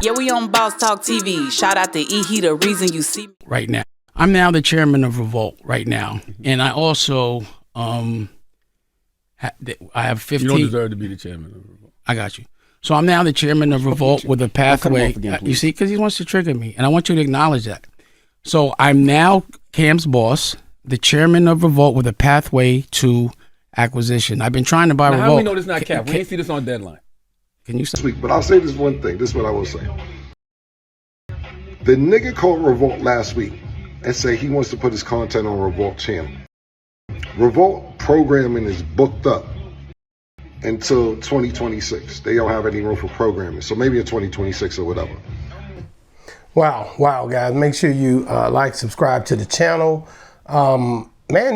Yeah, we on Boss Talk TV. Shout out to E. He the reason you see me. Right now. I'm now the chairman of Revolt right now. And I also, I have 15. You don't deserve to be the chairman of Revolt. I got you. So I'm now the chairman of Revolt with a pathway. Again, you see, because he wants to trigger me. And I want you to acknowledge that. So I'm now Cam's boss, the chairman of Revolt with a pathway to acquisition. I've been trying to buy now, Revolt. How do we know this not Cap? We ain't see this on Deadline. Can you say? But I'll say this one thing. This is what I will say. The nigga called Revolt last week and say he wants to put his content on Revolt channel. Revolt programming is booked up until 2026. They don't have any room for programming. So maybe in 2026 or whatever. Wow, guys. Make sure you like, subscribe to the channel. Man,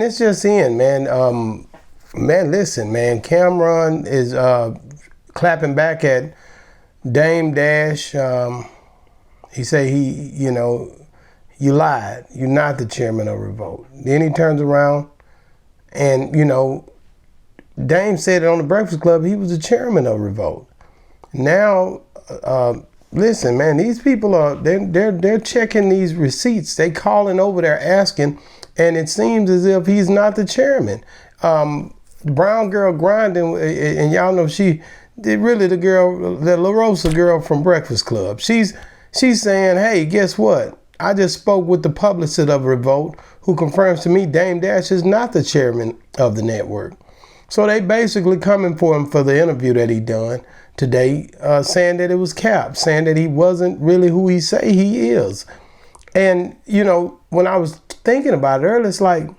it's just in, man. Man, listen, man. Cameron is clapping back at Dame Dash. He say you lied. You're not the chairman of Revolt. Then he turns around and, Dame said it on the Breakfast Club. He was the chairman of Revolt. Now, listen, man, these people they're checking these receipts. They calling over there asking, and it seems as if he's not the chairman. Brown girl grinding, and y'all know the girl, the La Rosa girl from Breakfast Club. She's saying, hey, guess what? I just spoke with the publicist of Revolt, who confirms to me Dame Dash is not the chairman of the network. So they basically coming for him for the interview that he done today, saying that it was cap, saying that he wasn't really who he say he is. And, when I was thinking about it earlier, it's like,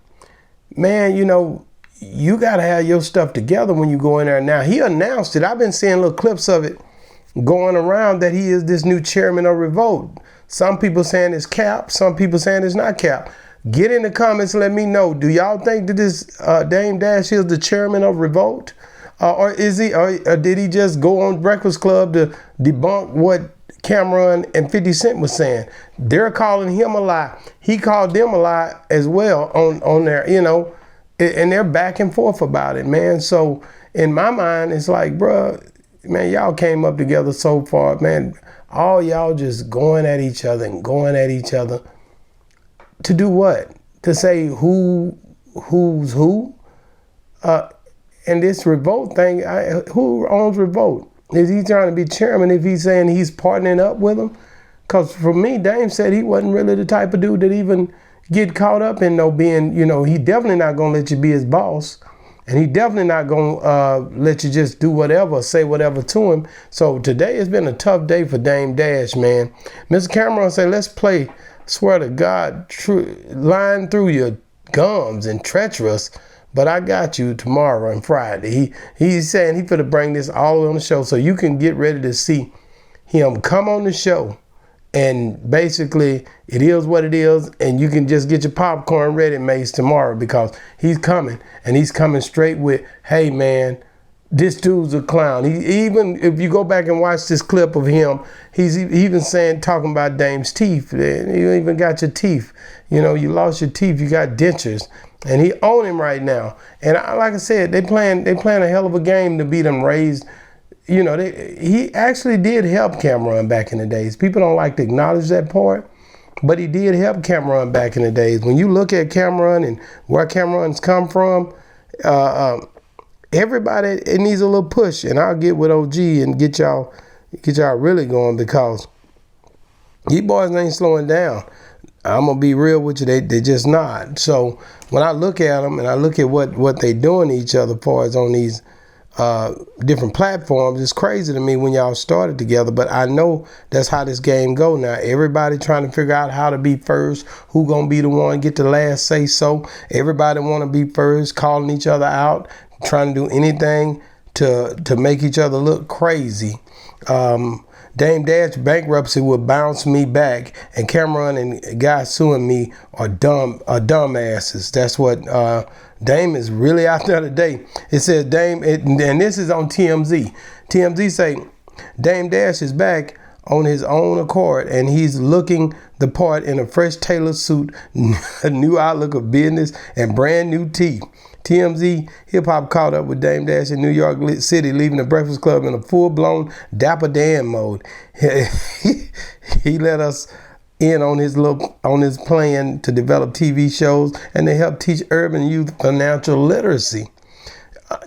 man, you got to have your stuff together when you go in there. Now, he announced it. I've been seeing little clips of it going around that he is this new chairman of Revolt. Some people saying it's cap. Some people saying it's not cap. Get in the comments and let me know. Do y'all think that this Dame Dash is the chairman of Revolt? Or is he? Or did he just go on Breakfast Club to debunk what Cameron and 50 Cent was saying? They're calling him a lie. He called them a lie as well on there, and they're back and forth about it, man. So in my mind, it's like, bruh, man, y'all came up together so far, man. All y'all just going at each other and going at each other. To do what? To say who's who? And this Revolt thing, who owns Revolt? Is he trying to be chairman if he's saying he's partnering up with him? Because for me, Dame said he wasn't really the type of dude that even get caught up in being, he definitely not going to let you be his boss. And he definitely not going to let you just do whatever, say whatever to him. So today has been a tough day for Dame Dash, man. Mr. Cameron said, let's play, swear to God, lying through your gums and treacherous, but I got you tomorrow and Friday. He's saying he finna bring this all the way on the show so you can get ready to see him come on the show. And basically, it is what it is, and you can just get your popcorn ready, Mace, tomorrow, because he's coming, and he's coming straight with, hey, man, this dude's a clown. He even, if you go back and watch this clip of him, he's even talking about Dame's teeth. You even got your teeth. You lost your teeth, you got dentures, and he own him right now. And like I said, they playing a hell of a game to beat him raised. He actually did help Cameron back in the days. People don't like to acknowledge that part, but he did help Cameron back in the days. When you look at Cameron and where Cameron's come from, everybody, it needs a little push. And I'll get with OG and get y'all really going, because these boys ain't slowing down. I'm going to be real with you, they just not. So when I look at them and I look at what they doing to each other far as on these different platforms, it's crazy to me when y'all started together, but I know that's how this game go now. Everybody trying to figure out how to be first, who gonna be the one get the last say so. Everybody want to be first, calling each other out, trying to do anything to make each other look crazy. Dame Dash bankruptcy will bounce me back, and Cameron and guys suing me are dumbasses. That's what Dame is really out there today. It says Dame, and this is on TMZ. TMZ say Dame Dash is back on his own accord, and he's looking the part in a fresh tailored suit, a new outlook of business, and brand new teeth. TMZ Hip Hop caught up with Dame Dash in New York City, leaving the Breakfast Club in a full-blown Dapper Dan mode. He let us in on his plan to develop TV shows and to help teach urban youth financial literacy.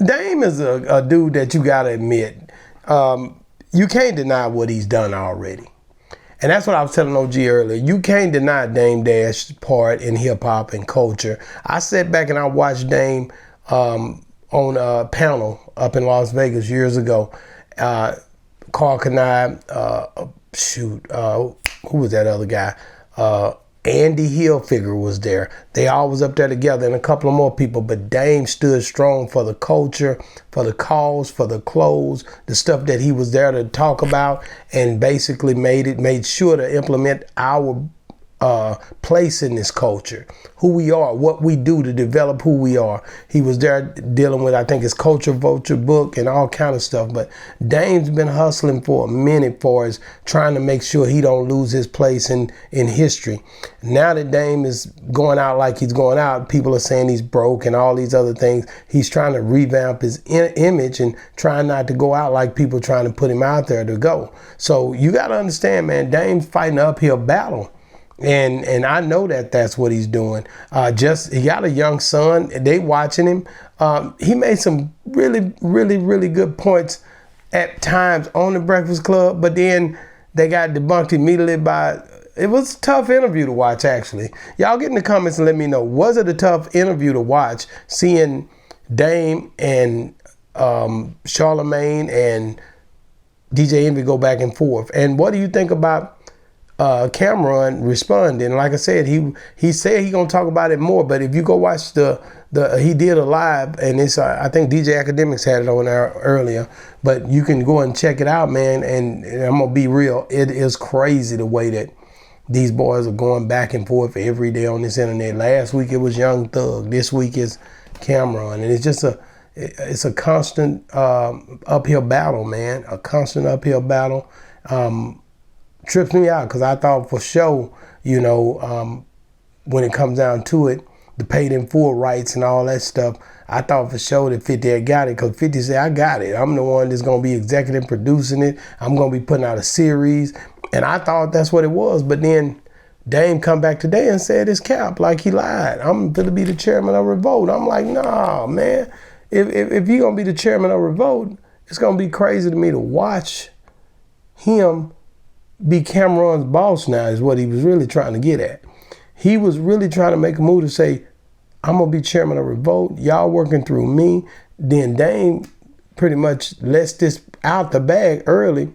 Dame is a dude that you gotta admit, you can't deny what he's done already. And that's what I was telling OG earlier. You can't deny Dame Dash's part in hip hop and culture. I sat back and I watched Dame on a panel up in Las Vegas years ago. Carl Kanai, who was that other guy? Andy Hilfiger was there. They all was up there together and a couple of more people, but Dame stood strong for the culture, for the cause, for the clothes, the stuff that he was there to talk about, and basically made sure to implement our place in this culture, who we are, what we do to develop who we are. He was there dealing with, I think, his Culture Vulture book and all kind of stuff. But Dame's been hustling for a minute for us, trying to make sure he don't lose his place in history. Now that Dame is going out like he's going out, people are saying he's broke and all these other things. He's trying to revamp his image and trying not to go out like people trying to put him out there to go. So you got to understand, man, Dame's fighting an uphill battle. And I know that that's what he's doing. He got a young son. They watching him. He made some really, really, really good points at times on the Breakfast Club, but then they got debunked immediately by. It was a tough interview to watch, actually. Y'all get in the comments and let me know. Was it a tough interview to watch, seeing Dame and Charlemagne and DJ Envy go back and forth? And what do you think about Cameron responding? Like I said, he said he gonna talk about it more, but if you go watch he did a live, and it's I think DJ Academics had it on there earlier, but you can go and check it out, man. And I'm gonna be real, it is crazy the way that these boys are going back and forth every day on this internet. Last week it was Young Thug, this week is Cameron, and it's just a constant uphill battle, man. A constant uphill battle. Trips me out because I thought for sure, when it comes down to it, the paid in full rights and all that stuff, I thought for sure that 50 had got it, because 50 said, I got it. I'm the one that's going to be executive producing it. I'm going to be putting out a series. And I thought that's what it was. But then Dame come back today and said it's cap, like he lied. I'm going to be the chairman of Revolt. I'm like, nah, man. If you're going to be the chairman of Revolt, it's going to be crazy to me to watch him be Cameron's boss now, is what he was really trying to get at. He was really trying to make a move to say, I'm going to be chairman of Revolt. Y'all working through me. Then Dame pretty much lets this out the bag early,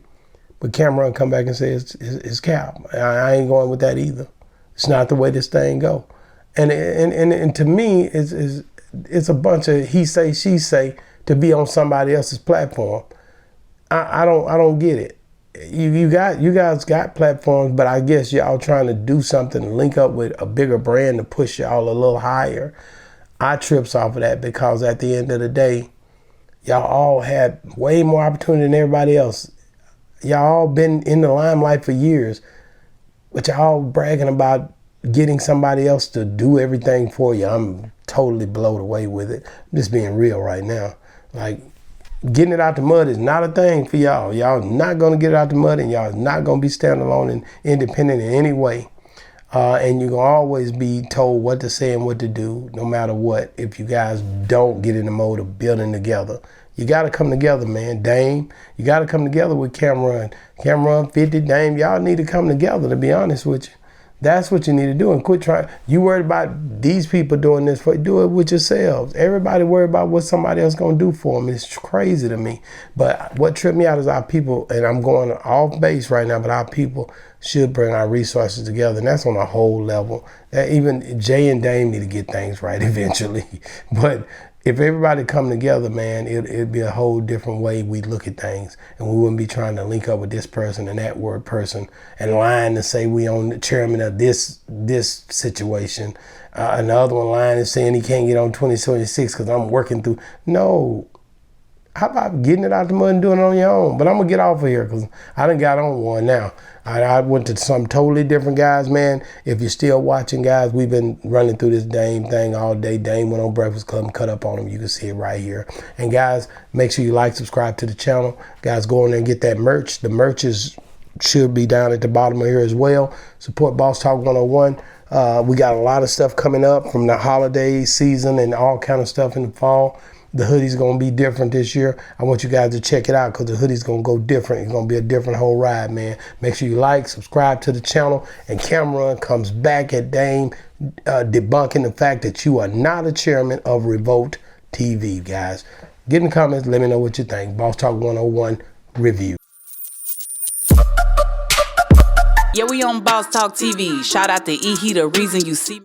but Cameron come back and says it's cap. I ain't going with that either. It's not the way this thing go. And to me, it's a bunch of he say, she say to be on somebody else's platform. I don't get it. You guys got platforms, but I guess y'all trying to do something to link up with a bigger brand to push y'all a little higher. I trips off of that because at the end of the day, y'all all had way more opportunity than everybody else. Y'all all been in the limelight for years, but y'all bragging about getting somebody else to do everything for you. I'm totally blown away with it. I'm just being real right now. Like, getting it out the mud is not a thing for y'all. Y'all not going to get it out the mud, and y'all not going to be standalone and independent in any way. And you're going to always be told what to say and what to do, no matter what, if you guys don't get in the mode of building together. You got to come together, man. Dame, you got to come together with Cameron. Cameron, 50, Dame, y'all need to come together, to be honest with you. That's what you need to do, and quit trying. You worried about these people doing this for you, do it with yourselves. Everybody worried about what somebody else gonna do for them. It's crazy to me. But what tripped me out is our people, and I'm going off base right now, but our people should bring our resources together, and that's on a whole level. That even Jay and Dame need to get things right eventually. But if everybody come together, man, it'd be a whole different way we look at things, and we wouldn't be trying to link up with this person and that word person and lying to say we on the chairman of this situation. And the other one lying and saying he can't get on 2026 because I'm working through. No, how about getting it out the mud and doing it on your own? But I'm gonna get off of here because I done got on one now. I went to some totally different guys, man. If you're still watching, guys, we've been running through this Dame thing all day. Dame went on Breakfast Club and cut up on him. You can see it right here. And guys, make sure you like, subscribe to the channel. Guys, go in there and get that merch. The merch should be down at the bottom of here as well. Support Boss Talk 101. We got a lot of stuff coming up from the holiday season and all kind of stuff in the fall. The hoodie's going to be different this year. I want you guys to check it out because the hoodie's going to go different. It's going to be a different whole ride, man. Make sure you like, subscribe to the channel. And Cameron comes back at Dame debunking the fact that you are not a chairman of Revolt TV, guys. Get in the comments. Let me know what you think. Boss Talk 101 review. Yeah, we on Boss Talk TV. Shout out to E. He the reason you see me.